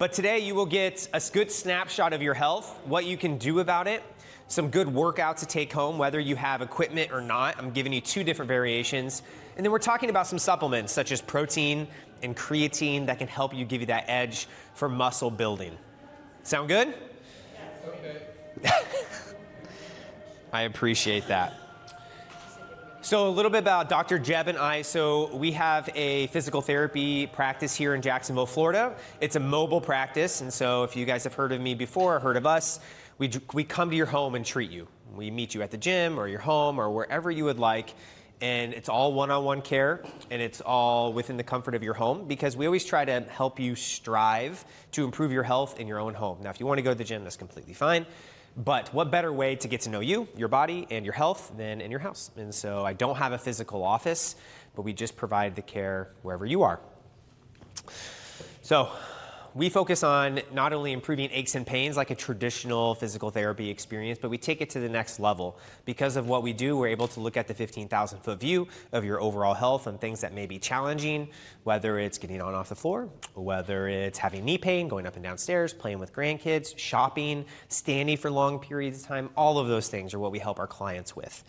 But today you will get a good snapshot of your health, what you can do about it, some good workout to take home, whether you have equipment or not. I'm giving you 2 different variations. And then we're talking about some supplements such as protein and creatine that can help you, give you that edge for muscle building. Sound good? Okay. I appreciate that. So a little bit about Dr. Jeb and I. So we have a physical therapy practice here in Jacksonville, Florida. It's a mobile practice, and so if you guys have heard of me before or heard of us, we come to your home and treat you. We meet you at the gym or your home or wherever you would like, and it's all one-on-one care, and it's all within the comfort of your home, because we always try to help you strive to improve your health in your own home. Now, if you want to go to the gym, that's completely fine. But what better way to get to know you, your body, and your health than in your house? And so I don't have a physical office, but we just provide the care wherever you are. So we focus on not only improving aches and pains like a traditional physical therapy experience, but we take it to the next level. Because of what we do, we're able to look at the 15,000-foot view of your overall health and things that may be challenging, whether it's getting on off the floor, whether it's having knee pain, going up and down stairs, playing with grandkids, shopping, standing for long periods of time. All of those things are what we help our clients with.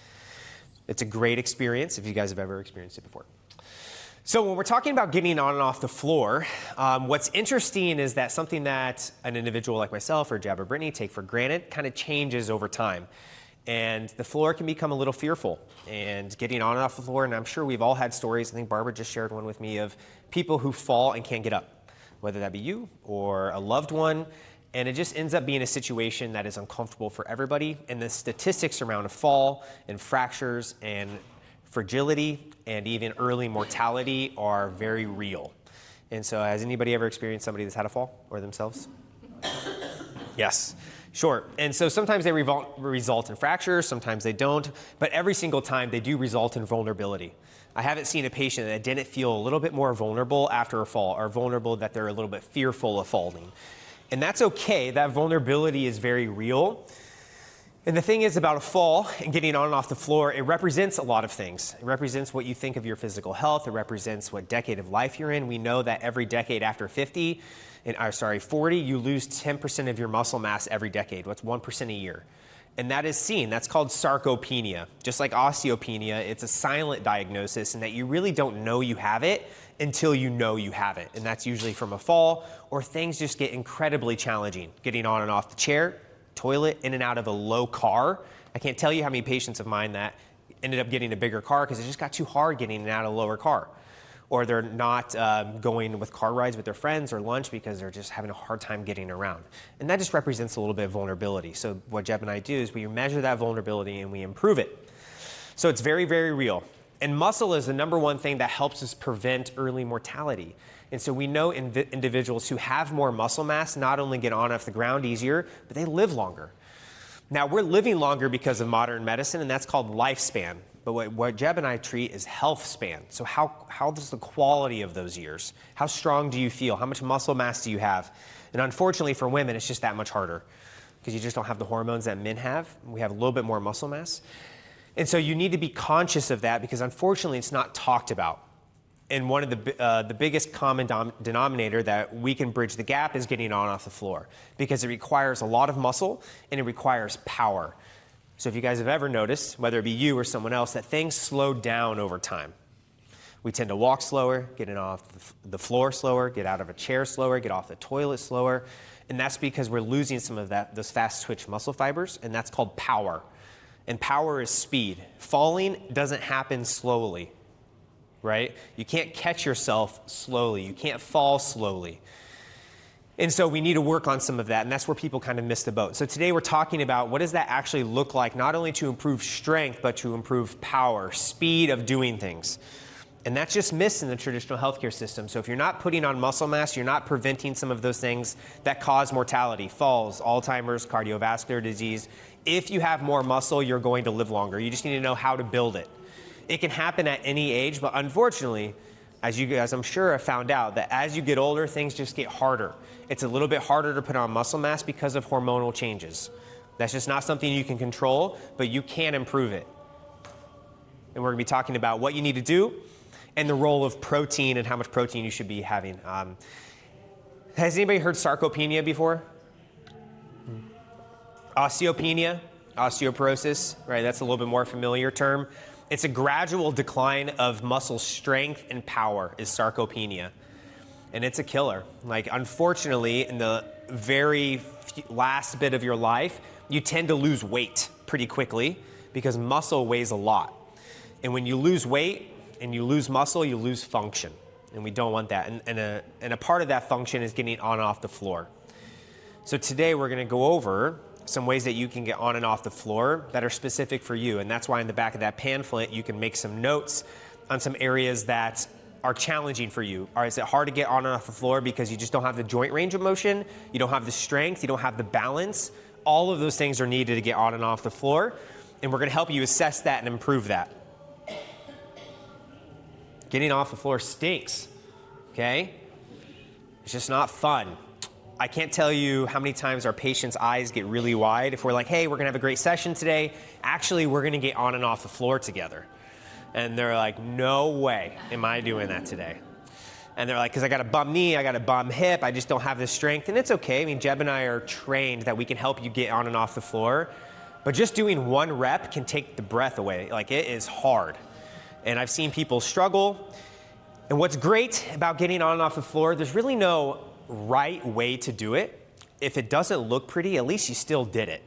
It's a great experience if you guys have ever experienced it before. So when we're talking about getting on and off the floor, what's interesting is that something that an individual like myself or Jeb or Brittany take for granted kind of changes over time. And the floor can become a little fearful, and getting on and off the floor, and I'm sure we've all had stories. I think Barbara just shared one with me of people who fall and can't get up, whether that be you or a loved one. And it just ends up being a situation that is uncomfortable for everybody. And the statistics around a fall and fractures and fragility and even early mortality are very real. And so has anybody ever experienced somebody that's had a fall or themselves? Yes, sure. And so sometimes they result in fractures, sometimes they don't, but every single time they do result in vulnerability. I haven't seen a patient that didn't feel a little bit more vulnerable after a fall, or vulnerable that they're a little bit fearful of falling. And that's okay. That vulnerability is very real. And the thing is about a fall and getting on and off the floor, it represents a lot of things. It represents what you think of your physical health. It represents what decade of life you're in. We know that every decade after 40, you lose 10% of your muscle mass every decade. What's 1% a year? And that is seen. That's called sarcopenia. Just like osteopenia, it's a silent diagnosis, and that you really don't know you have it until you know you have it. And that's usually from a fall, or things just get incredibly challenging. Getting on and off the chair, toilet, in and out of a low car. I can't tell you how many patients of mine that ended up getting a bigger car because it just got too hard getting in and out of a lower car. Or they're not going with car rides with their friends or lunch because they're just having a hard time getting around. And that just represents a little bit of vulnerability. So what Jeb and I do is we measure that vulnerability and we improve it. So it's very, very real. And muscle is the #1 thing that helps us prevent early mortality. And so we know individuals who have more muscle mass not only get on off the ground easier, but they live longer. Now, we're living longer because of modern medicine, and that's called lifespan. But what Jeb and I treat is Healthspan. So how does the quality of those years? How strong do you feel? How much muscle mass do you have? And unfortunately for women, it's just that much harder because you just don't have the hormones that men have. We have a little bit more muscle mass. And so you need to be conscious of that because unfortunately it's not talked about. And one of the biggest common denominator that we can bridge the gap is getting on off the floor because it requires a lot of muscle and it requires power. So if you guys have ever noticed, whether it be you or someone else, that things slow down over time. We tend to walk slower, get off the floor slower, get out of a chair slower, get off the toilet slower. And that's because we're losing some of those fast twitch muscle fibers, and that's called power. And power is speed. Falling doesn't happen slowly, right? You can't catch yourself slowly. You can't fall slowly. And so we need to work on some of that, and that's where people kind of miss the boat. So today we're talking about what does that actually look like, not only to improve strength, but to improve power, speed of doing things. And that's just missed in the traditional healthcare system. So if you're not putting on muscle mass, you're not preventing some of those things that cause mortality, falls, Alzheimer's, cardiovascular disease. If you have more muscle, you're going to live longer. You just need to know how to build it. It can happen at any age, but unfortunately, as you guys I'm sure have found out, that as you get older, things just get harder. It's a little bit harder to put on muscle mass because of hormonal changes. That's just not something you can control, but you can improve it. And we're going to be talking about what you need to do and the role of protein and how much protein you should be having. Has anybody heard sarcopenia before? Osteopenia, osteoporosis, right? That's a little bit more familiar term. It's a gradual decline of muscle strength and power is sarcopenia. And it's a killer. Like, unfortunately, in the very last bit of your life, you tend to lose weight pretty quickly because muscle weighs a lot. And when you lose weight and you lose muscle, you lose function. And we don't want that. And a part of that function is getting on and off the floor. So today we're going to go over some ways that you can get on and off the floor that are specific for you. And that's why in the back of that pamphlet, you can make some notes on some areas that are challenging for you. Or is it hard to get on and off the floor because you just don't have the joint range of motion, you don't have the strength, you don't have the balance? All of those things are needed to get on and off the floor. And we're going to help you assess that and improve that. Getting off the floor stinks, okay? It's just not fun. I can't tell you how many times our patients' eyes get really wide if we're like, hey, we're gonna have a great session today. Actually, we're gonna get on and off the floor together. And they're like, no way am I doing that today. And they're like, because I got a bum knee, I got a bum hip, I just don't have the strength. And it's okay. I mean, Jeb and I are trained that we can help you get on and off the floor. But just doing one rep can take the breath away. Like, it is hard. And I've seen people struggle. And what's great about getting on and off the floor, there's really no right way to do it. If it doesn't look pretty, at least you still did it,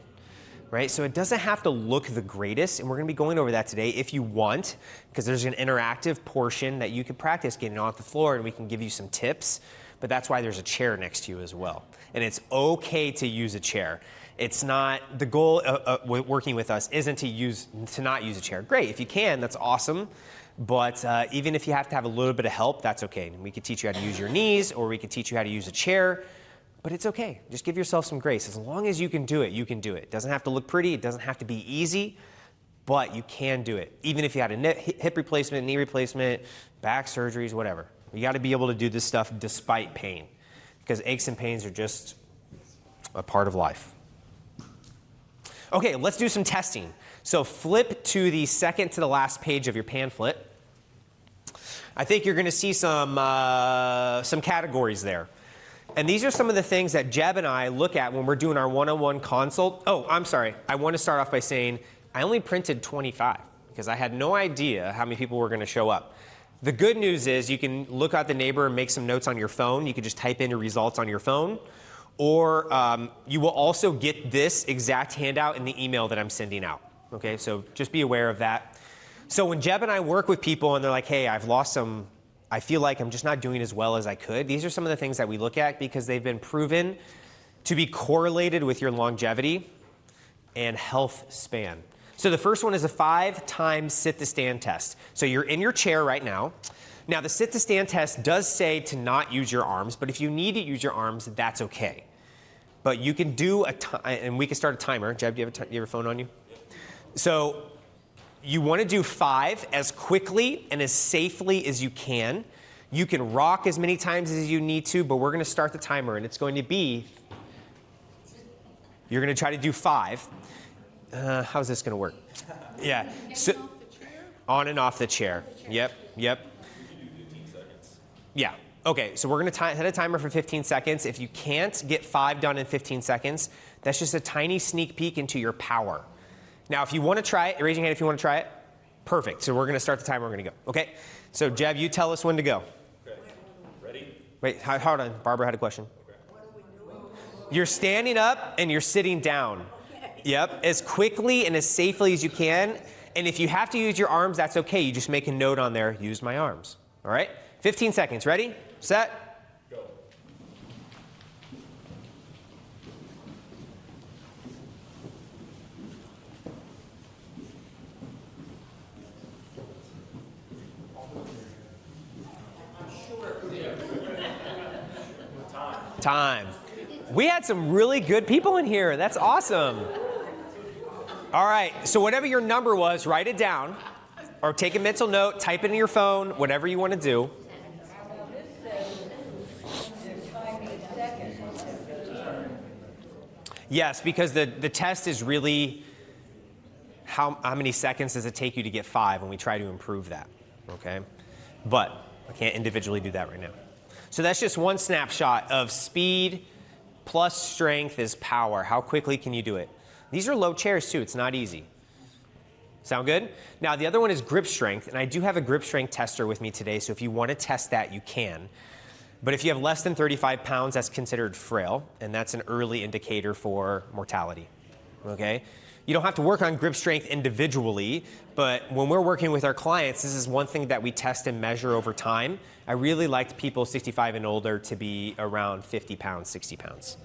right? So it doesn't have to look the greatest, and we're gonna be going over that today if you want, because there's an interactive portion that you can practice getting off the floor, and we can give you some tips, but that's why there's a chair next to you as well. And it's okay to use a chair. It's not, the goal of working with us isn't to not use a chair. Great, if you can, that's awesome. But even if you have to have a little bit of help, that's okay. And we could teach you how to use your knees, or we could teach you how to use a chair, but it's okay. Just give yourself some grace. As long as you can do it, you can do it. It doesn't have to look pretty, it doesn't have to be easy, but you can do it. Even if you had a hip replacement, knee replacement, back surgeries, whatever. You gotta be able to do this stuff despite pain, because aches and pains are just a part of life. Okay, let's do some testing. So flip to the second to the last page of your pamphlet. I think you're going to see some categories there. And these are some of the things that Jeb and I look at when we're doing our one-on-one consult. Oh, I'm sorry. I want to start off by saying I only printed 25 because I had no idea how many people were going to show up. The good news is you can look out the neighbor and make some notes on your phone. You can just type in your results on your phone. Or you will also get this exact handout in the email that I'm sending out. Okay, so just be aware of that. So when Jeb and I work with people and they're like, hey, I've lost some, I feel like I'm just not doing as well as I could. These are some of the things that we look at because they've been proven to be correlated with your longevity and health span. So the first one is a 5-time sit-to-stand test. So you're in your chair right now. Now the sit-to-stand test does say to not use your arms, but if you need to use your arms, that's okay. But you can do and we can start a timer. Jeb, do you have your phone on you? So you want to do 5 as quickly and as safely as you can. You can rock as many times as you need to, but we're going to start the timer, and it's going to be, you're going to try to do 5. How's this going to work? Yeah. So, on and off the chair. Yep. Yeah. Okay, so we're going to set a timer for 15 seconds. If you can't get 5 done in 15 seconds, that's just a tiny sneak peek into your power. Now, if you want to try it, raise your hand if you want to try it. Perfect. So we're going to start the timer. We're going to go. Okay. So Jeb, you tell us when to go. Okay. Ready? Wait, hold on. Barbara had a question. Okay. You're standing up and you're sitting down. Yep. As quickly and as safely as you can. And if you have to use your arms, that's okay. You just make a note on there. Use my arms. All right. 15 seconds. Ready? Set. Go. Time. We had some really good people in here. That's awesome. All right. So whatever your number was, write it down. Or take a mental note, type it in your phone, whatever you want to do. Yes, because the test is really how many seconds does it take you to get 5, and we try to improve that, okay? But I can't individually do that right now. So that's just one snapshot of speed plus strength is power. How quickly can you do it? These are low chairs too, it's not easy. Sound good? Now the other one is grip strength, and I do have a grip strength tester with me today, so if you want to test that, you can. But if you have less than 35 pounds, that's considered frail, and that's an early indicator for mortality, okay? You don't have to work on grip strength individually, but when we're working with our clients, this is one thing that we test and measure over time. I really liked people 65 and older to be around 50 pounds, 60 pounds.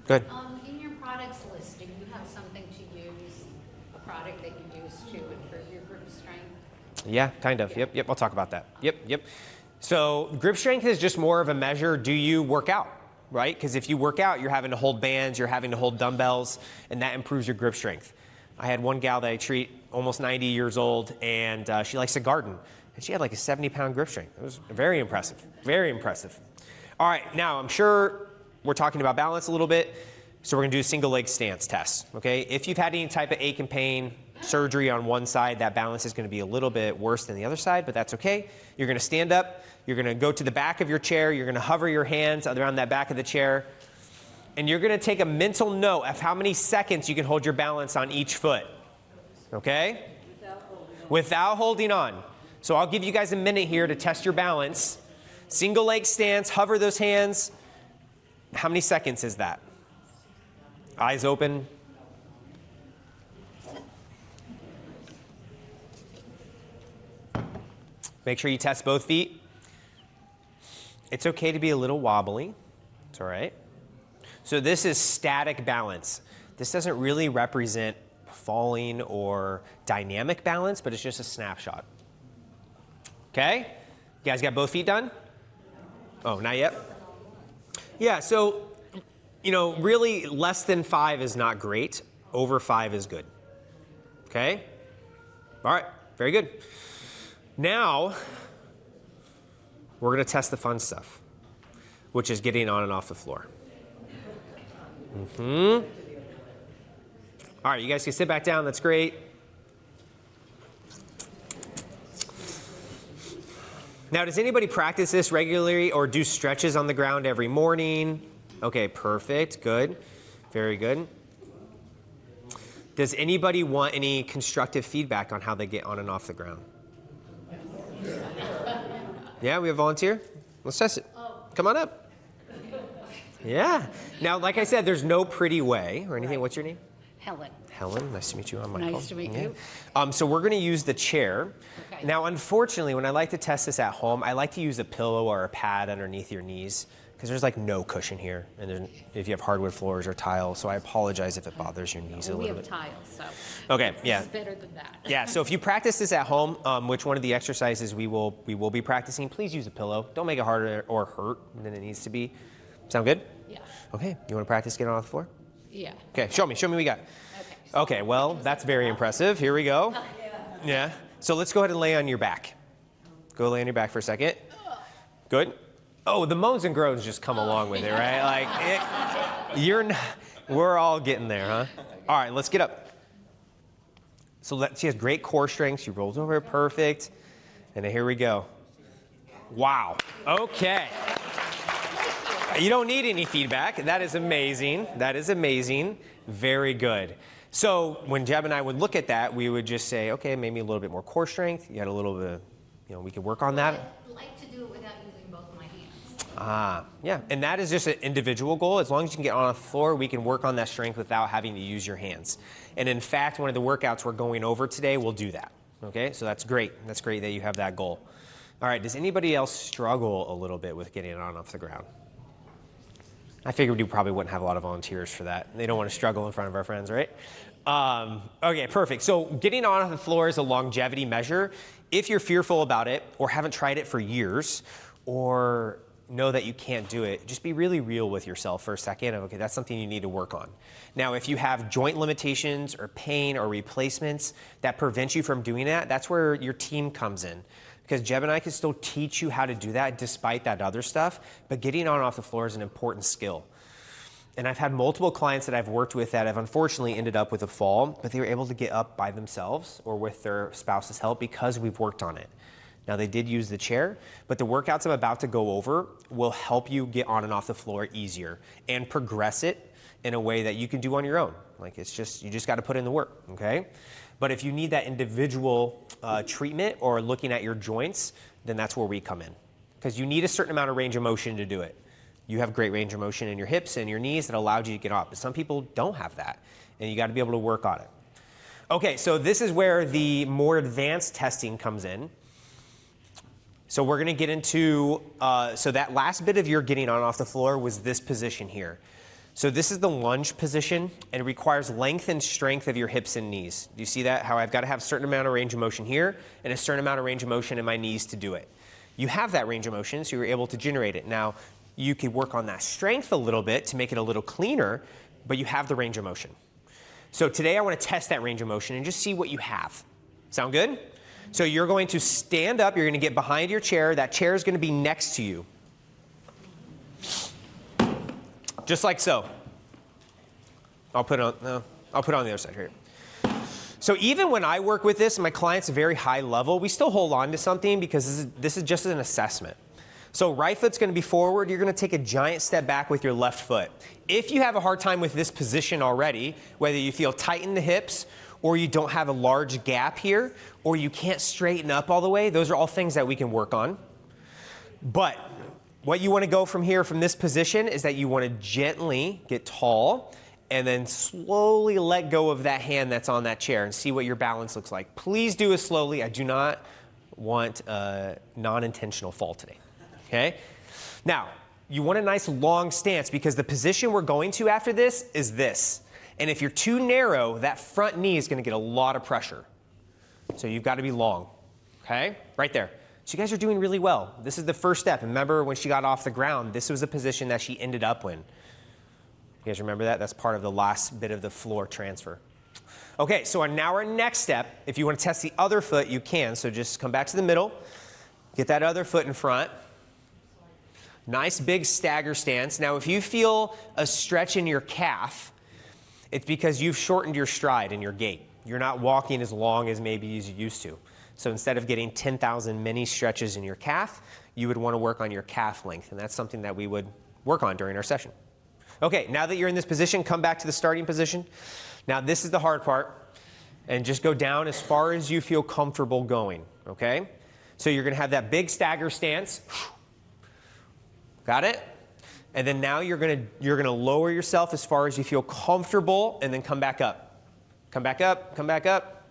Good. In your products list, do you have something to use, a product that you use to improve your grip strength? Yeah, kind of. Yep, I'll talk about that. Yep. So grip strength is just more of a measure, do you work out, right? Because if you work out, you're having to hold bands, you're having to hold dumbbells, and that improves your grip strength. I had one gal that I treat, almost 90 years old, and she likes to garden, and she had like a 70-pound grip strength. It was very impressive, very impressive. All right, now I'm sure we're talking about balance a little bit, so we're gonna do a single leg stance test, okay? If you've had any type of ache and pain, surgery on one side, that balance is gonna be a little bit worse than the other side, but that's okay. You're gonna stand up, you're gonna go to the back of your chair, you're gonna hover your hands around that back of the chair, and you're gonna take a mental note of how many seconds you can hold your balance on each foot, okay? Without holding on. So I'll give you guys a minute here to test your balance. Single leg stance, hover those hands. How many seconds is that? Eyes open. Make sure you test both feet. It's okay to be a little wobbly. It's all right. So this is static balance. This doesn't really represent falling or dynamic balance, but it's just a snapshot. Okay? You guys got both feet done? Oh, not yet? Yeah, so, really less than 5 is not great. Over 5 is good. Okay? All right, very good. Now, we're gonna test the fun stuff, which is getting on and off the floor. All right, you guys can sit back down, that's great. Now, does anybody practice this regularly or do stretches on the ground every morning? Okay, perfect, good, very good. Does anybody want any constructive feedback on how they get on and off the ground? Yeah, we have a volunteer? Let's test it. Come on up. Yeah. Now, like I said, there's no pretty way or anything. What's your name? Helen. Helen, nice to meet you. I'm Michael. Nice to meet you. So we're going to use the chair. Okay. Now, unfortunately, when I like to test this at home, I like to use a pillow or a pad underneath your knees because there's like no cushion here, and then if you have hardwood floors or tile, so I apologize if it bothers your knees a little bit. We have tiles, so. Okay, yeah. It's better than that. Yeah, so if you practice this at home, which one of the exercises we will be practicing, please use a pillow. Don't make it harder or hurt than it needs to be. Sound good? Yeah. Okay, you want to practice getting on the floor? Yeah. Okay, show me what we got. Okay, well, that's very impressive. Here we go. Yeah. So let's go ahead and lay on your back. Go lay on your back for a second. Good. Oh, the moans and groans just come along with it, right? We're all getting there, huh? All right, let's get up. So she has great core strength. She rolls over perfect. And then here we go. Wow. Okay. You don't need any feedback. That is amazing. That is amazing. Very good. So when Jeb and I would look at that, we would just say, okay, maybe a little bit more core strength. You had a little bit of, we could work on that. I'd like to do it without using both my hands. Yeah, and that is just an individual goal. As long as you can get on the floor, we can work on that strength without having to use your hands. And in fact, one of the workouts we're going over today will do that. Okay, so that's great. That's great that you have that goal. All right, does anybody else struggle a little bit with getting on off the ground? I figured you probably wouldn't have a lot of volunteers for that. They don't want to struggle in front of our friends, right? Okay, perfect. So getting on the floor is a longevity measure. If you're fearful about it or haven't tried it for years or know that you can't do it, just be really real with yourself for a second. Okay, that's something you need to work on. Now, if you have joint limitations or pain or replacements that prevent you from doing that, that's where your team comes in. Because Jeb and I can still teach you how to do that despite that other stuff, but getting on and off the floor is an important skill. And I've had multiple clients that I've worked with that have unfortunately ended up with a fall, but they were able to get up by themselves or with their spouse's help because we've worked on it. Now they did use the chair, but the workouts I'm about to go over will help you get on and off the floor easier and progress it in a way that you can do on your own. Like it's just, you just got to put in the work, okay? But if you need that individual treatment or looking at your joints, then that's where we come in. Because you need a certain amount of range of motion to do it. You have great range of motion in your hips and your knees that allowed you to get off, but some people don't have that, and you got to be able to work on it. Okay, so this is where the more advanced testing comes in. So we're going to get into, so that last bit of your getting on and off the floor was this position here. So this is the lunge position, and it requires length and strength of your hips and knees. Do you see that? How I've got to have a certain amount of range of motion here and a certain amount of range of motion in my knees to do it. You have that range of motion, so you're able to generate it. Now, you could work on that strength a little bit to make it a little cleaner, but you have the range of motion. So today I want to test that range of motion and just see what you have. Sound good? So you're going to stand up, you're going to get behind your chair, that chair is going to be next to you. Just like so. I'll put it on the other side here. So even when I work with this and my client's a very high level, we still hold on to something because this is just an assessment. So right foot's going to be forward, you're going to take a giant step back with your left foot. If you have a hard time with this position already, whether you feel tight in the hips or you don't have a large gap here, or you can't straighten up all the way, those are all things that we can work on. But what you want to go from here, from this position, is that you want to gently get tall and then slowly let go of that hand that's on that chair and see what your balance looks like. Please do it slowly. I do not want a non-intentional fall today, okay? Now, you want a nice long stance because the position we're going to after this is this. And if you're too narrow, that front knee is going to get a lot of pressure. So you've got to be long, okay? Right there. So you guys are doing really well. This is the first step. Remember when she got off the ground, this was the position that she ended up in. You guys remember that? That's part of the last bit of the floor transfer. Okay, so now our next step, if you want to test the other foot, you can. So just come back to the middle, get that other foot in front. Nice big stagger stance. Now if you feel a stretch in your calf, it's because you've shortened your stride and your gait. You're not walking as long as maybe as you used to. So instead of getting 10,000 mini stretches in your calf, you would want to work on your calf length. And that's something that we would work on during our session. Okay, now that you're in this position, come back to the starting position. Now this is the hard part. And just go down as far as you feel comfortable going, okay? So you're going to have that big stagger stance. Got it? And then now you're gonna lower yourself as far as you feel comfortable and then come back up. Come back up, come back up.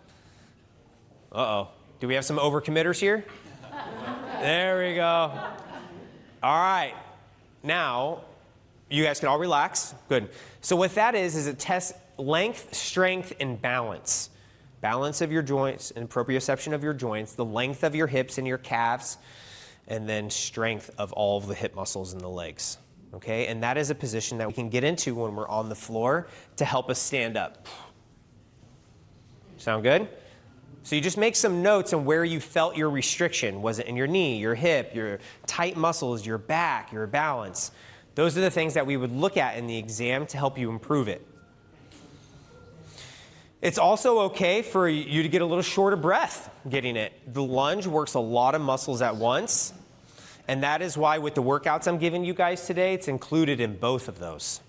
Uh-oh. Do we have some overcommitters here? There we go. All right. Now, you guys can all relax. Good. So what that is it tests length, strength, and balance. Balance of your joints and proprioception of your joints, the length of your hips and your calves, and then strength of all of the hip muscles in the legs. Okay, and that is a position that we can get into when we're on the floor to help us stand up. Sound good? So you just make some notes on where you felt your restriction. Was it in your knee, your hip, your tight muscles, your back, your balance? Those are the things that we would look at in the exam to help you improve it. It's also okay for you to get a little short of breath getting it. The lunge works a lot of muscles at once. And that is why with the workouts I'm giving you guys today, it's included in both of those.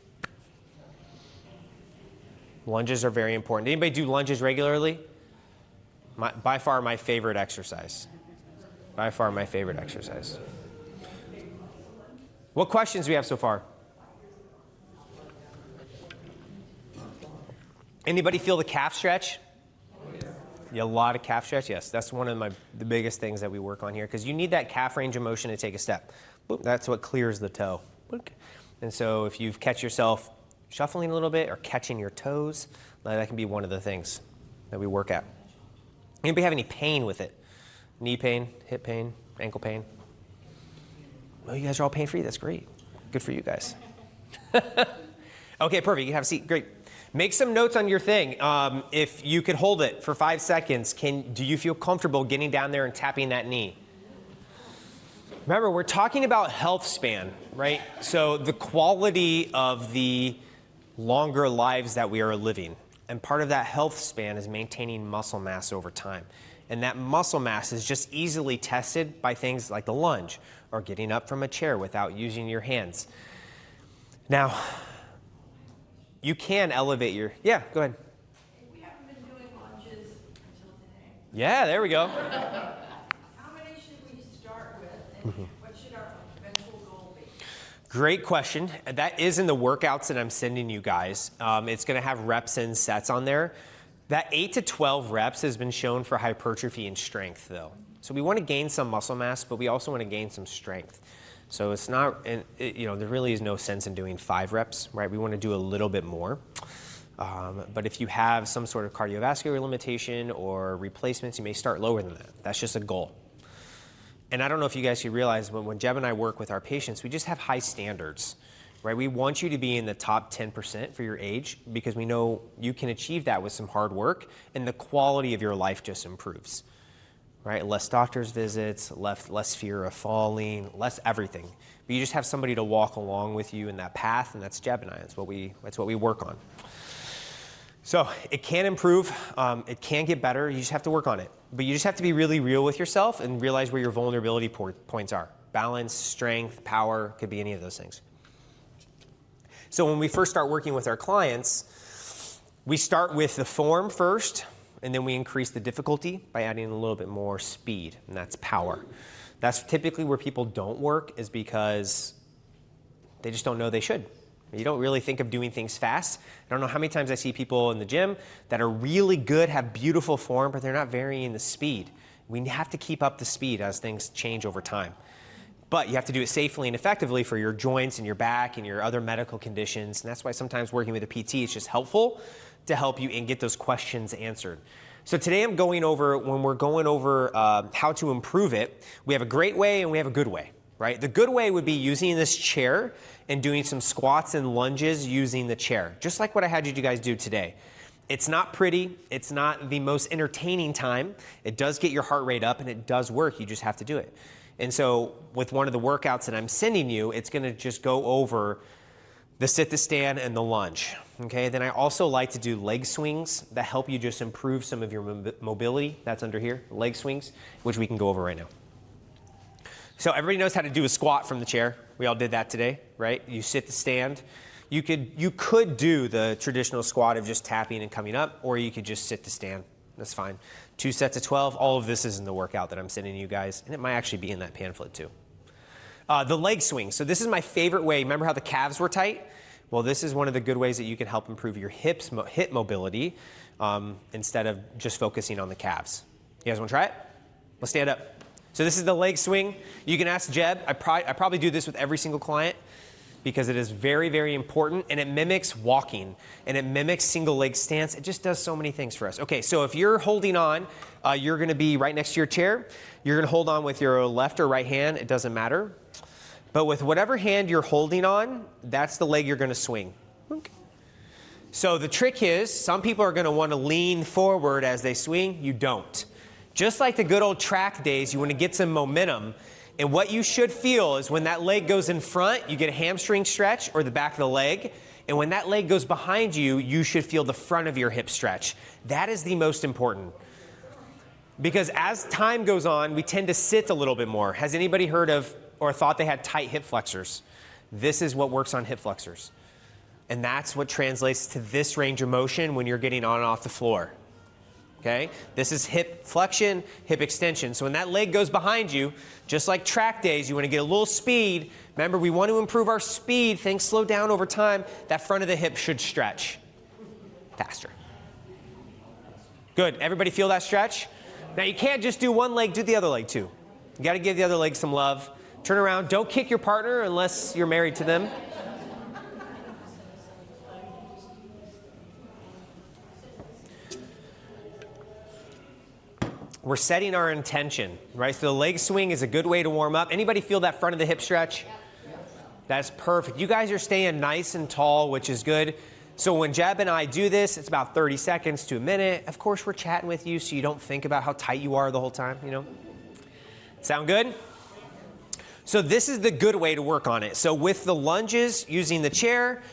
Lunges are very important. Anybody do lunges regularly? By far my favorite exercise. By far my favorite exercise. What questions do we have so far? Anybody feel the calf stretch? Yeah, a lot of calf stretch, yes. That's one of the biggest things that we work on here because you need that calf range of motion to take a step. Boop, that's what clears the toe. Boop. And so if you catch yourself shuffling a little bit or catching your toes, that can be one of the things that we work at. Anybody have any pain with it? Knee pain, hip pain, ankle pain? Oh, you guys are all pain-free? That's great. Good for you guys. Okay, perfect. You can have a seat. Great. Make some notes on your thing. If you could hold it for 5 seconds, do you feel comfortable getting down there and tapping that knee? Remember, we're talking about health span, right? So the quality of the longer lives that we are living. And part of that health span is maintaining muscle mass over time. And that muscle mass is just easily tested by things like the lunge or getting up from a chair without using your hands. Now, you can elevate your, yeah, go ahead. We haven't been doing lunges until today. Yeah, there we go. How many should we start with, and what should our eventual goal be? Great question. That is in the workouts that I'm sending you guys. It's going to have reps and sets on there. That 8 to 12 reps has been shown for hypertrophy and strength, though. So we want to gain some muscle mass, but we also want to gain some strength. So it's not, there really is no sense in doing 5 reps, right? We want to do a little bit more. But if you have some sort of cardiovascular limitation or replacements, you may start lower than that. That's just a goal. And I don't know if you guys should realize, but when Jeb and I work with our patients, we just have high standards, right? We want you to be in the top 10% for your age because we know you can achieve that with some hard work and the quality of your life just improves, right? Less doctor's visits, less fear of falling, less everything. But you just have somebody to walk along with you in that path, and that's Jeb and I. That's what we work on. So it can improve, it can get better, you just have to work on it. But you just have to be really real with yourself and realize where your vulnerability points are. Balance, strength, power, could be any of those things. So when we first start working with our clients, we start with the form first, and then we increase the difficulty by adding a little bit more speed, and that's power. That's typically where people don't work, is because they just don't know they should. You don't really think of doing things fast. I don't know how many times I see people in the gym that are really good, have beautiful form, but they're not varying the speed. We have to keep up the speed as things change over time. But you have to do it safely and effectively for your joints and your back and your other medical conditions. And that's why sometimes working with a PT is just helpful to help you and get those questions answered. So today when we're going over how to improve it, we have a great way and we have a good way, right? The good way would be using this chair and doing some squats and lunges using the chair, just like what I had you guys do today. It's not pretty, it's not the most entertaining time. It does get your heart rate up and it does work, you just have to do it. And so with one of the workouts that I'm sending you, it's gonna just go over the sit to stand and the lunge, okay? Then I also like to do leg swings that help you just improve some of your mobility. That's under here, leg swings, which we can go over right now. So everybody knows how to do a squat from the chair. We all did that today, right? You sit to stand. You could do the traditional squat of just tapping and coming up, or you could just sit to stand. That's fine. 2 sets of 12. All of this is in the workout that I'm sending you guys, and it might actually be in that pamphlet too. The leg swing. So this is my favorite way. Remember how the calves were tight? Well, this is one of the good ways that you can help improve your hip mobility instead of just focusing on the calves. You guys want to try it? Let's stand up. So this is the leg swing. You can ask Jeb. I probably do this with every single client because it is very, very important, and it mimics walking, and it mimics single leg stance. It just does so many things for us. Okay, so if you're holding on, you're gonna be right next to your chair. You're gonna hold on with your left or right hand, it doesn't matter. But with whatever hand you're holding on, that's the leg you're gonna swing. Okay. So the trick is, some people are gonna wanna lean forward as they swing, you don't. Just like the good old track days, you want to get some momentum. And what you should feel is when that leg goes in front, you get a hamstring stretch or the back of the leg. And when that leg goes behind you, you should feel the front of your hip stretch. That is the most important. Because as time goes on, we tend to sit a little bit more. Has anybody heard of or thought they had tight hip flexors? This is what works on hip flexors. And that's what translates to this range of motion when you're getting on and off the floor. Okay? This is hip flexion, hip extension. So when that leg goes behind you, just like track days, you want to get a little speed. Remember, we want to improve our speed. Things slow down over time. That front of the hip should stretch faster. Good. Everybody feel that stretch? Now you can't just do one leg, do the other leg too. You got to give the other leg some love. Turn around. Don't kick your partner unless you're married to them. We're setting our intention, right? So the leg swing is a good way to warm up. Anybody feel that front of the hip stretch? That's perfect. You guys are staying nice and tall, which is good. So when Jeb and I do this, it's about 30 seconds to a minute. Of course, we're chatting with you so you don't think about how tight you are the whole time, you know? Sound good? So this is the good way to work on it. So with the lunges, using the chair,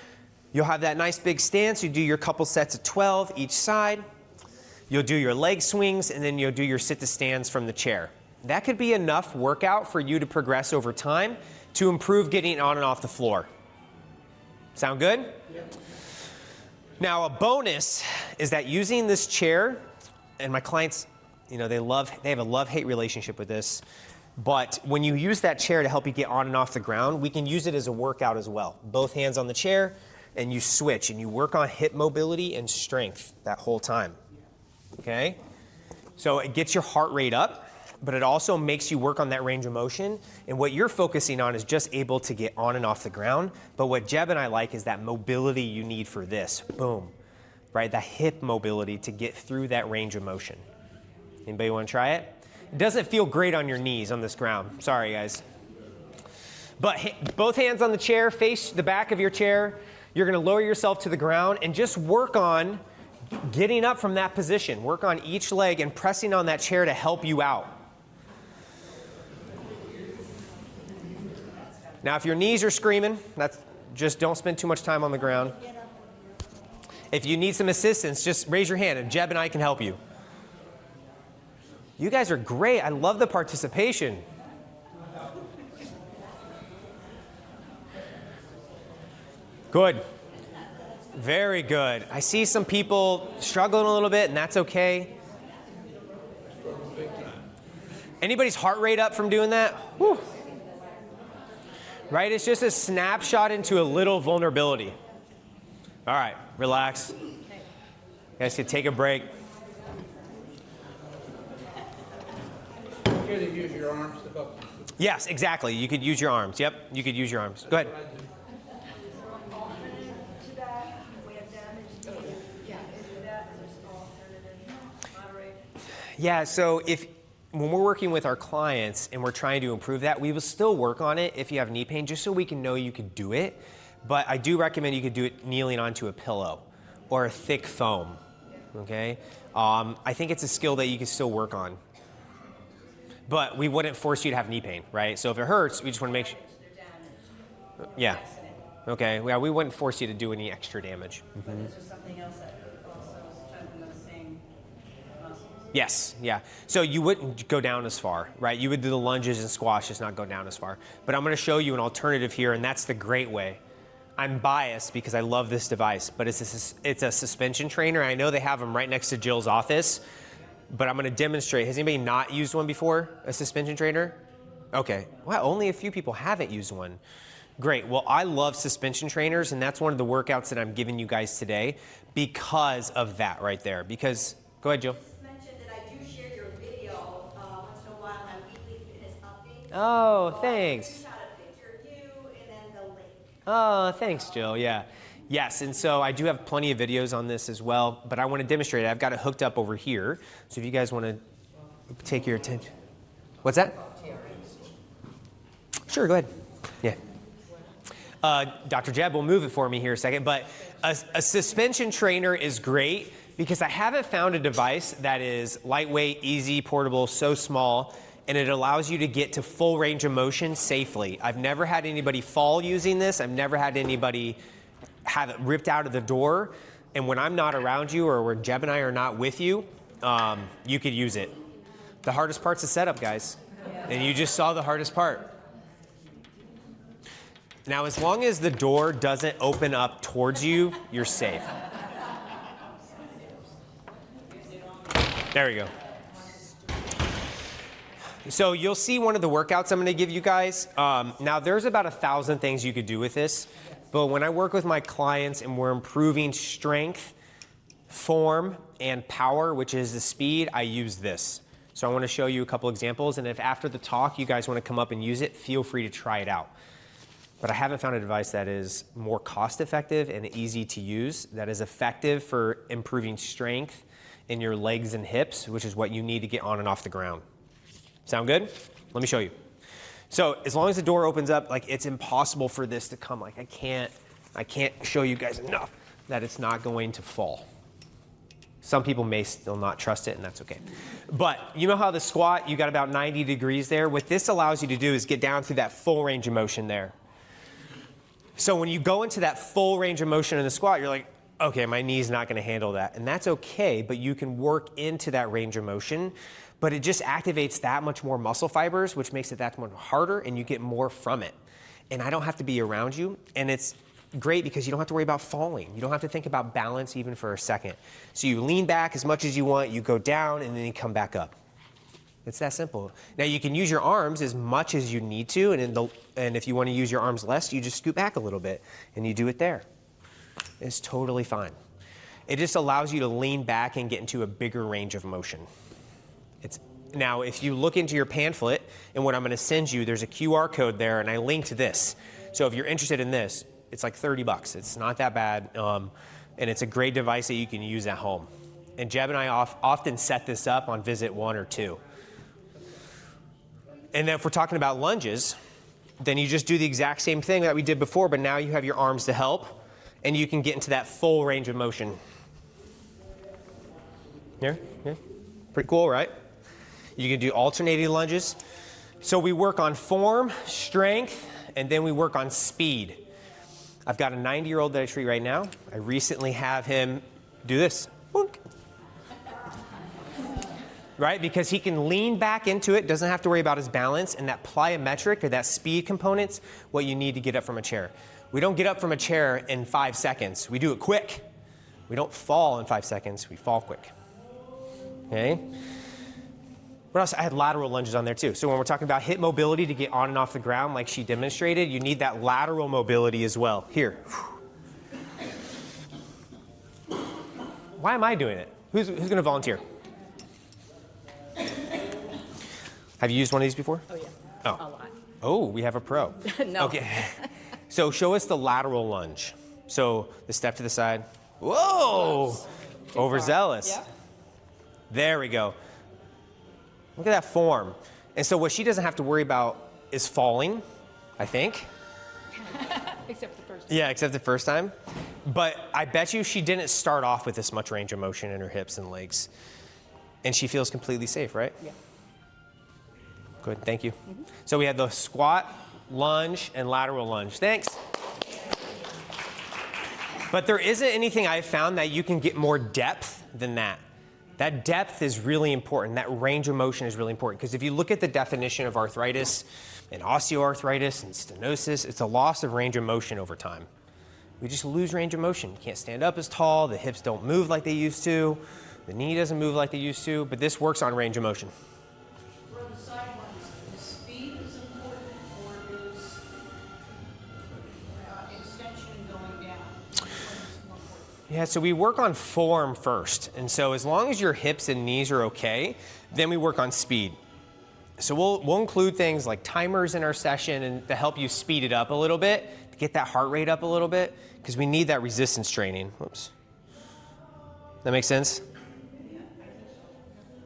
you'll have that nice big stance. You do your couple sets of 12 each side. You'll do your leg swings, and then you'll do your sit to stands from the chair. That could be enough workout for you to progress over time to improve getting on and off the floor. Sound good? Yep. Now, a bonus is that using this chair, and my clients, you know, they have a love-hate relationship with this, but when you use that chair to help you get on and off the ground, we can use it as a workout as well. Both hands on the chair, and you switch, and you work on hip mobility and strength that whole time, okay? So it gets your heart rate up, but it also makes you work on that range of motion, and what you're focusing on is just able to get on and off the ground, but what Jeb and I like is that mobility you need for this, boom, right? That hip mobility to get through that range of motion. Anybody want to try it? It doesn't feel great on your knees on this ground. Sorry, guys. But both hands on the chair, face the back of your chair. You're going to lower yourself to the ground and just work on getting up from that position. Work on each leg and pressing on that chair to help you out. Now, if your knees are screaming, just don't spend too much time on the ground. If you need some assistance, just raise your hand and Jeb and I can help you. You guys are great. I love the participation. Good. Very good. I see some people struggling a little bit, and that's okay. Anybody's heart rate up from doing that? Whew. Right? It's just a snapshot into a little vulnerability. All right, relax. You guys can take a break. You could use your arms to help. Yes, exactly. You could use your arms. Yep, you could use your arms. Go ahead. Yeah, so when we're working with our clients and we're trying to improve that, we will still work on it if you have knee pain, just so we can know you could do it. But I do recommend you could do it kneeling onto a pillow or a thick foam, okay? I think it's a skill that you can still work on. But we wouldn't force you to have knee pain, right? So if it hurts, we just want to make sure. Yeah. Okay. Yeah, we wouldn't force you to do any extra damage. But is there something else that also strengthens those same muscles? Yes. Yeah. So you wouldn't go down as far, right? You would do the lunges and squash, just not go down as far. But I'm going to show you an alternative here, and that's the great way. I'm biased because I love this device, but it's a suspension trainer. I know they have them right next to Jill's office. But I'm going to demonstrate. Has anybody not used one before, a suspension trainer? Okay. Wow, only a few people haven't used one. Great. Well, I love suspension trainers, and that's one of the workouts that I'm giving you guys today because of that right there. Because, go ahead, Jill. Just mentioned that I do share your video once in a while on weekly fitness updates. Oh, thanks. I shot a picture of you and then the link. Oh, thanks, Jill. Yeah. Yes, and so I do have plenty of videos on this as well, but I want to demonstrate it. I've got it hooked up over here, so if you guys want to take your attention. What's that? Sure, go ahead. Yeah. Dr. Jeb will move it for me here a second, but a suspension trainer is great because I haven't found a device that is lightweight, easy, portable, so small, and it allows you to get to full range of motion safely. I've never had anybody fall using this. I've never had anybody have it ripped out of the door, and when I'm not around you or when Jeb and I are not with you, you could use it. The hardest part's the setup, guys, and you just saw the hardest part. Now, as long as the door doesn't open up towards you, you're safe. There we go. So you'll see one of the workouts I'm going to give you guys. Now, there's about 1,000 things you could do with this. But when I work with my clients and we're improving strength, form, and power, which is the speed, I use this. So I want to show you a couple examples, and if after the talk you guys want to come up and use it, feel free to try it out. But I haven't found a device that is more cost-effective and easy to use, that is effective for improving strength in your legs and hips, which is what you need to get on and off the ground. Sound good? Let me show you. So as long as the door opens up, like it's impossible for this to come. Like I can't show you guys enough that it's not going to fall. Some people may still not trust it, and that's okay. But you know how the squat, you got about 90 degrees there? What this allows you to do is get down through that full range of motion there. So when you go into that full range of motion in the squat, you're like, okay, my knee's not gonna handle that. And that's okay, but you can work into that range of motion, but it just activates that much more muscle fibers, which makes it that much harder, and you get more from it. And I don't have to be around you, and it's great because you don't have to worry about falling. You don't have to think about balance even for a second. So you lean back as much as you want, you go down, and then you come back up. It's that simple. Now you can use your arms as much as you need to, and if you want to use your arms less, you just scoot back a little bit, and you do it there. It's totally fine. It just allows you to lean back and get into a bigger range of motion. Now, if you look into your pamphlet and what I'm going to send you, there's a QR code there, and I linked this. So if you're interested in this, it's like $30. It's not that bad, and it's a great device that you can use at home. And Jeb and I often set this up on visit 1 or 2. And then if we're talking about lunges, then you just do the exact same thing that we did before, but now you have your arms to help, and you can get into that full range of motion. Here? Pretty cool, right? You can do alternating lunges. So we work on form, strength, and then we work on speed. I've got a 90-year-old that I treat right now. I recently have him do this. Right? Because he can lean back into it, doesn't have to worry about his balance, and that plyometric or that speed component's what you need to get up from a chair. We don't get up from a chair in 5 seconds. We do it quick. We don't fall in 5 seconds. We fall quick. Okay? What else? I had lateral lunges on there too. So when we're talking about hip mobility to get on and off the ground like she demonstrated, you need that lateral mobility as well. Here. Why am I doing it? Who's going to volunteer? Have you used one of these before? Oh, yeah. Oh. A lot. Oh, we have a pro. No. Okay. So show us the lateral lunge. So the step to the side. Whoa! Overzealous. Yeah. There we go. Look at that form. And so what she doesn't have to worry about is falling, I think. Except the first time. Yeah, except the first time. But I bet you she didn't start off with this much range of motion in her hips and legs. And she feels completely safe, right? Yeah. Good, thank you. So we had the squat, lunge, and lateral lunge. Thanks. But there isn't anything I've found that you can get more depth than that. That depth is really important. That range of motion is really important. Because if you look at the definition of arthritis and osteoarthritis and stenosis, it's a loss of range of motion over time. We just lose range of motion. You can't stand up as tall. The hips don't move like they used to. The knee doesn't move like they used to. But this works on range of motion. For the side ones, the speed is important, or is extension going down? Which one is more important? Yeah, so we work on form first. And so as long as your hips and knees are okay, then we work on speed. So we'll include things like timers in our session and to help you speed it up a little bit, to get that heart rate up a little bit, because we need that resistance training. Whoops. That makes sense?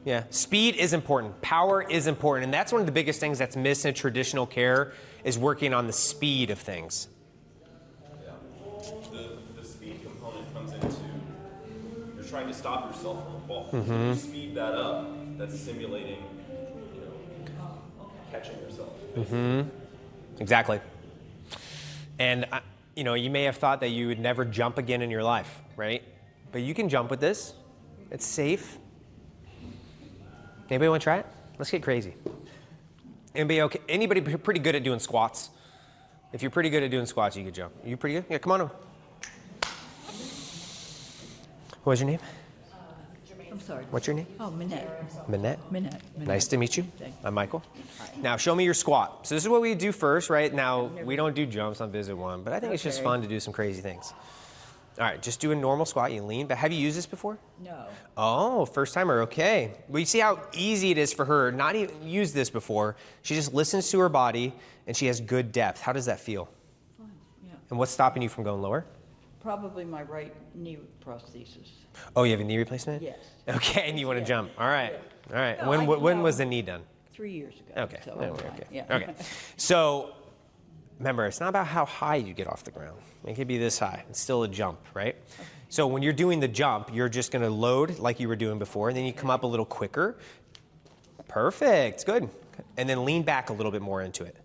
Yeah, speed is important. Power is important. And that's one of the biggest things that's missed in traditional care is working on the speed of things. The speed component comes into you're trying to stop yourself from a fall. So if you speed that up, that's simulating, catching yourself. Exactly. And you may have thought that you would never jump again in your life, right? But you can jump with this. It's safe. Anybody want to try it? Let's get crazy. Anybody pretty good at doing squats? If you're pretty good at doing squats, you could jump. You pretty good? Yeah, come on over. What's your name? I'm sorry. What's your name? Oh, Minette. Minette. Minette. Nice to meet you. Thank you. I'm Michael. Now show me your squat. So this is what we do first, right? Now we don't do jumps on visit 1, but I think it's just Okay. fun to do some crazy things. All right, just do a normal squat. You lean, but have you used this before? No. Oh, first timer, okay. Well, you see how easy it is for her not even used this before. She just listens to her body and she has good depth. How does that feel? Fine. Yeah. And what's stopping you from going lower? Probably my right knee prosthesis. Oh, you have a knee replacement? Yes. Okay, and you want to jump. All right. All right. No, When was the knee done? 3 years ago. Okay. So Yeah, I'm we're fine. okay. Yeah. Okay. So remember, it's not about how high you get off the ground. It could be this high. It's still a jump, right? Okay. So when you're doing the jump, you're just going to load like you were doing before, and then you come up a little quicker. Perfect. Good. And then lean back a little bit more into it.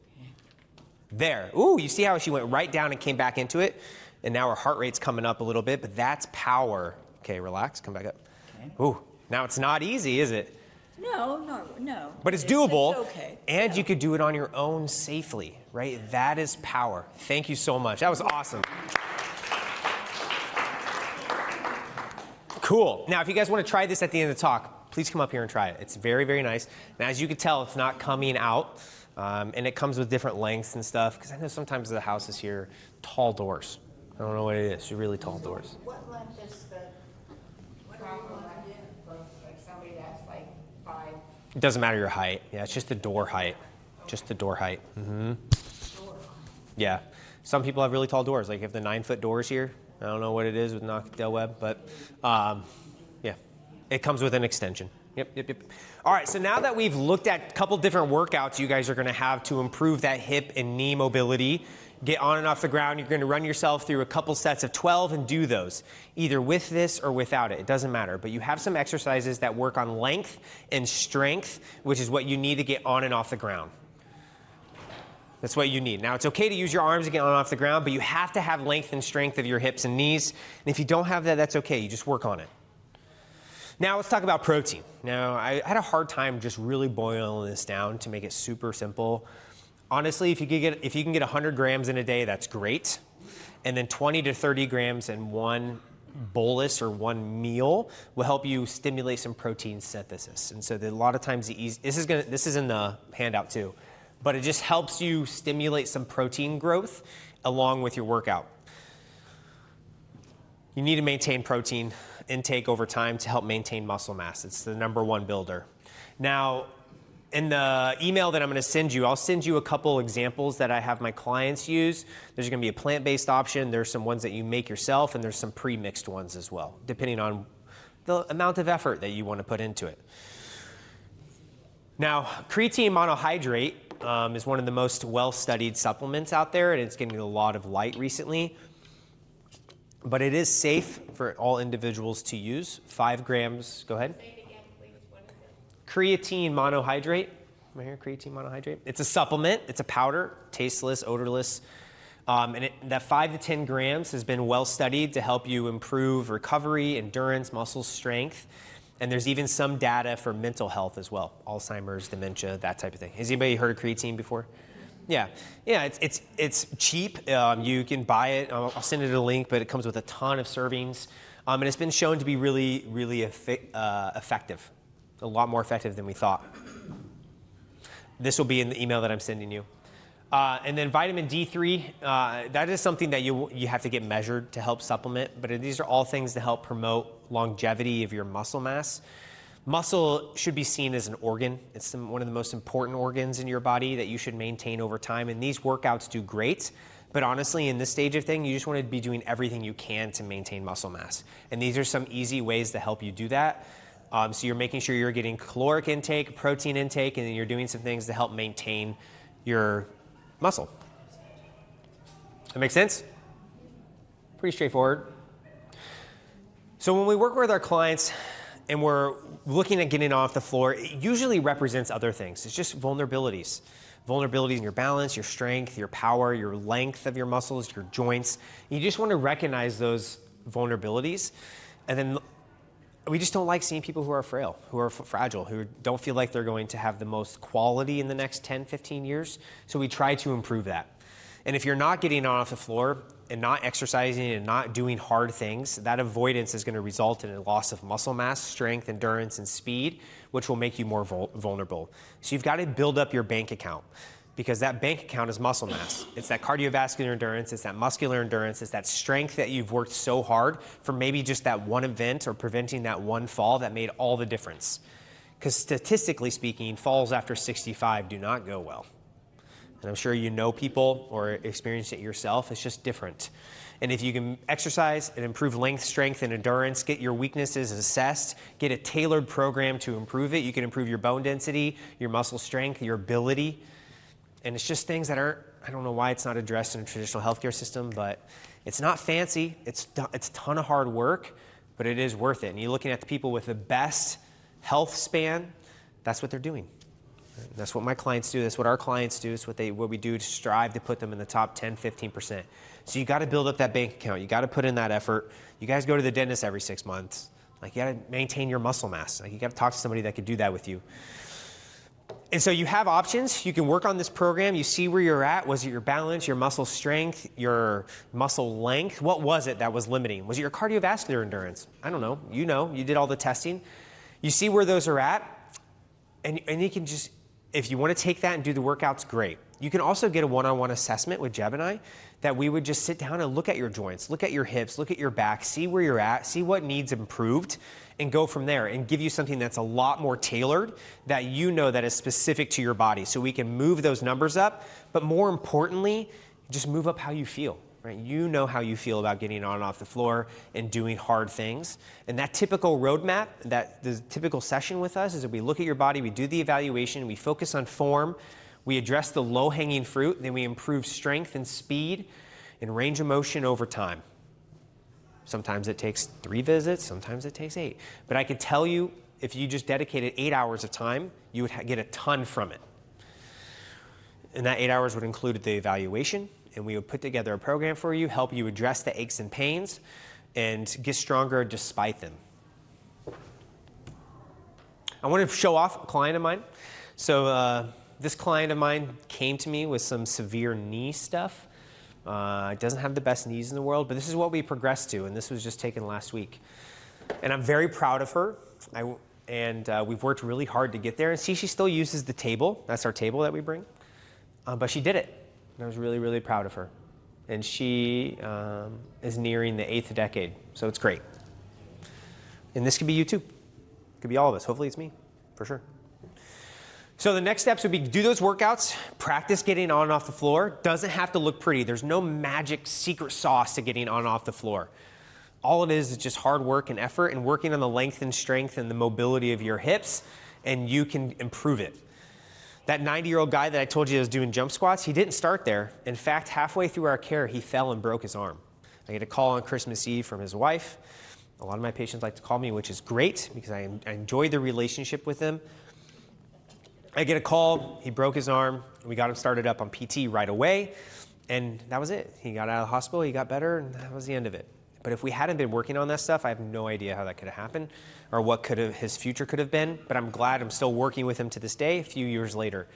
There. Ooh, you see how she went right down and came back into it? and now our heart rate's coming up a little bit, but that's power. Okay, relax, come back up. Okay. Ooh, now it's not easy, is it? No. But it's doable, It's okay. and Yeah. you could do it on your own safely, right? That is power. Thank you so much. That was awesome. Cool. Now, if you guys want to try this at the end of the talk, please come up here and try it. It's very, very nice. And as you can tell, it's not coming out, and it comes with different lengths and stuff, because I know sometimes the houses here, tall doors. I don't know what it is. They're really tall doors. What length is the proper length for like somebody that's like 5? It doesn't matter your height. Yeah, it's just the door height. Just the door height. Yeah. Some people have really tall doors. Like if the 9-foot doors here, I don't know what it is with Knockdale Webb, but yeah, it comes with an extension. Yep. All right, so now that we've looked at a couple different workouts you guys are gonna have to improve that hip and knee mobility, get on and off the ground, you're gonna run yourself through a couple sets of 12 and do those, either with this or without it. It doesn't matter, but you have some exercises that work on length and strength, which is what you need to get on and off the ground. That's what you need. Now, it's okay to use your arms to get on and off the ground, but you have to have length and strength of your hips and knees. And if you don't have that, that's okay. You just work on it. Now, let's talk about protein. Now, I had a hard time just really boiling this down to make it super simple. Honestly, if you can get 100 grams in a day, that's great. And then 20 to 30 grams in one bolus or one meal will help you stimulate some protein synthesis. And so a lot of times this is in the handout too, but it just helps you stimulate some protein growth along with your workout. You need to maintain protein intake over time to help maintain muscle mass. It's the #1 builder. Now, in the email that I'm going to send you, I'll send you a couple examples that I have my clients use. There's going to be a plant-based option. There's some ones that you make yourself, and there's some pre-mixed ones as well, depending on the amount of effort that you want to put into it. Now, creatine monohydrate is one of the most well-studied supplements out there, and it's getting a lot of light recently. But it is safe for all individuals to use. 5 grams, go ahead. Say it again, please. What is it? Creatine monohydrate. Right here, creatine monohydrate. It's a supplement. It's a powder, tasteless, odorless. That 5 to 10 grams has been well studied to help you improve recovery, endurance, muscle strength. And there's even some data for mental health as well. Alzheimer's, dementia, that type of thing. Has anybody heard of creatine before? Yeah, it's cheap. You can buy it. I'll send it a link, but it comes with a ton of servings. And it's been shown to be really, really effective. A lot more effective than we thought. This will be in the email that I'm sending you. And then vitamin D3, that is something that you have to get measured to help supplement, but these are all things to help promote longevity of your muscle mass. Muscle should be seen as an organ. It's one of the most important organs in your body that you should maintain over time, and these workouts do great. But honestly, in this stage of thing, you just want to be doing everything you can to maintain muscle mass. And these are some easy ways to help you do that. So you're making sure you're getting caloric intake, protein intake, and then you're doing some things to help maintain your muscle. That makes sense? Pretty straightforward. So when we work with our clients and we're looking at getting off the floor, it usually represents other things. It's just vulnerabilities. Vulnerabilities in your balance, your strength, your power, your length of your muscles, your joints. You just want to recognize those vulnerabilities. And then we just don't like seeing people who are frail, who are fragile, who don't feel like they're going to have the most quality in the next 10, 15 years. So we try to improve that. And if you're not getting off the floor and not exercising and not doing hard things, that avoidance is going to result in a loss of muscle mass, strength, endurance, and speed, which will make you more vulnerable. So you've got to build up your bank account, because that bank account is muscle mass. It's that cardiovascular endurance, it's that muscular endurance, it's that strength that you've worked so hard for maybe just that one event or preventing that one fall that made all the difference. Because statistically speaking, falls after 65 do not go well. And I'm sure you know people or experienced it yourself. It's just different. And if you can exercise and improve length, strength, and endurance, get your weaknesses assessed, get a tailored program to improve it, you can improve your bone density, your muscle strength, your ability. And it's just things that aren't, I don't know why it's not addressed in a traditional healthcare system, but it's not fancy. It's a ton of hard work, but it is worth it. And you're looking at the people with the best health span, that's what they're doing. That's what my clients do. That's what our clients do. It's what we do to strive to put them in the top 10, 15%. So you got to build up that bank account. You got to put in that effort. You guys go to the dentist every 6 months. Like, you got to maintain your muscle mass. Like, you got to talk to somebody that could do that with you. And so you have options. You can work on this program. You see where you're at. Was it your balance, your muscle strength, your muscle length? What was it that was limiting? Was it your cardiovascular endurance? I don't know. You did all the testing. You see where those are at. And you can just, if you want to take that and do the workouts, great. You can also get a one-on-one assessment with Jeb and I that we would just sit down and look at your joints, look at your hips, look at your back, see where you're at, see what needs improved, and go from there and give you something that's a lot more tailored that you know that is specific to your body. So we can move those numbers up, but more importantly, just move up how you feel. Right? You know how you feel about getting on and off the floor and doing hard things. And that typical roadmap, the typical session with us is that we look at your body, we do the evaluation, we focus on form, we address the low-hanging fruit, then we improve strength and speed and range of motion over time. Sometimes it takes 3 visits, sometimes it takes 8. But I can tell you, if you just dedicated 8 hours of time, you would get a ton from it. And that 8 hours would include the evaluation, and we would put together a program for you, help you address the aches and pains, and get stronger despite them. I want to show off a client of mine. So this client of mine came to me with some severe knee stuff. Doesn't have the best knees in the world, but this is what we progressed to, and this was just taken last week. And I'm very proud of her. We've worked really hard to get there. And see, she still uses the table. That's our table that we bring. But she did it. And I was really, really proud of her. And she is nearing the 8th decade, so it's great. And this could be you too. It could be all of us. Hopefully it's me, for sure. So the next steps would be to do those workouts, practice getting on and off the floor. Doesn't have to look pretty. There's no magic secret sauce to getting on and off the floor. All it is just hard work and effort and working on the length and strength and the mobility of your hips, and you can improve it. That 90-year-old guy that I told you was doing jump squats, he didn't start there. In fact, halfway through our care, he fell and broke his arm. I get a call on Christmas Eve from his wife. A lot of my patients like to call me, which is great because I enjoy the relationship with them. I get a call, he broke his arm, we got him started up on PT right away, and that was it. He got out of the hospital, he got better, and that was the end of it. But if we hadn't been working on that stuff, I have no idea how that could have happened or what his future could have been, but I'm glad I'm still working with him to this day, a few years later.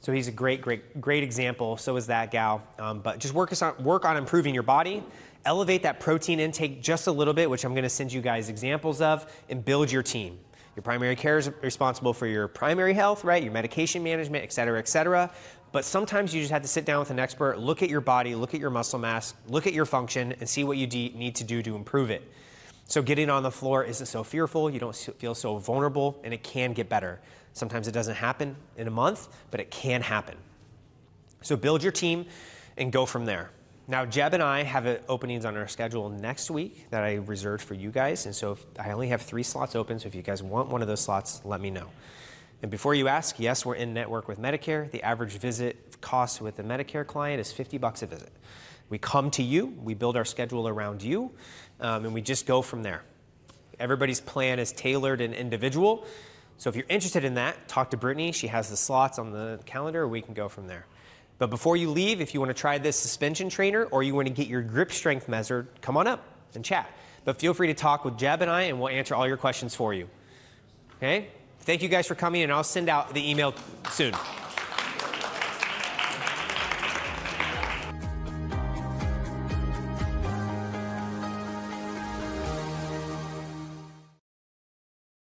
So he's a great, great, great example, so is that gal. But just work on improving your body, elevate that protein intake just a little bit, which I'm gonna send you guys examples of, and build your team. Your primary care is responsible for your primary health, right? Your medication management, et cetera, et cetera. But sometimes you just have to sit down with an expert, look at your body, look at your muscle mass, look at your function, and see what you need to do to improve it. So getting on the floor isn't so fearful, you don't feel so vulnerable, and it can get better. Sometimes it doesn't happen in a month, but it can happen. So build your team and go from there. Now, Jeb and I have openings on our schedule next week that I reserved for you guys. And so I only have 3 slots open. So if you guys want one of those slots, let me know. And before you ask, yes, we're in network with Medicare. The average visit cost with a Medicare client is $50 a visit. We come to you, we build our schedule around you, and we just go from there. Everybody's plan is tailored and individual. So if you're interested in that, talk to Brittany. She has the slots on the calendar. We can go from there. But before you leave, if you want to try this suspension trainer or you want to get your grip strength measured, come on up and chat. But feel free to talk with Jeb and I, and we'll answer all your questions for you. Okay? Thank you guys for coming, and I'll send out the email soon.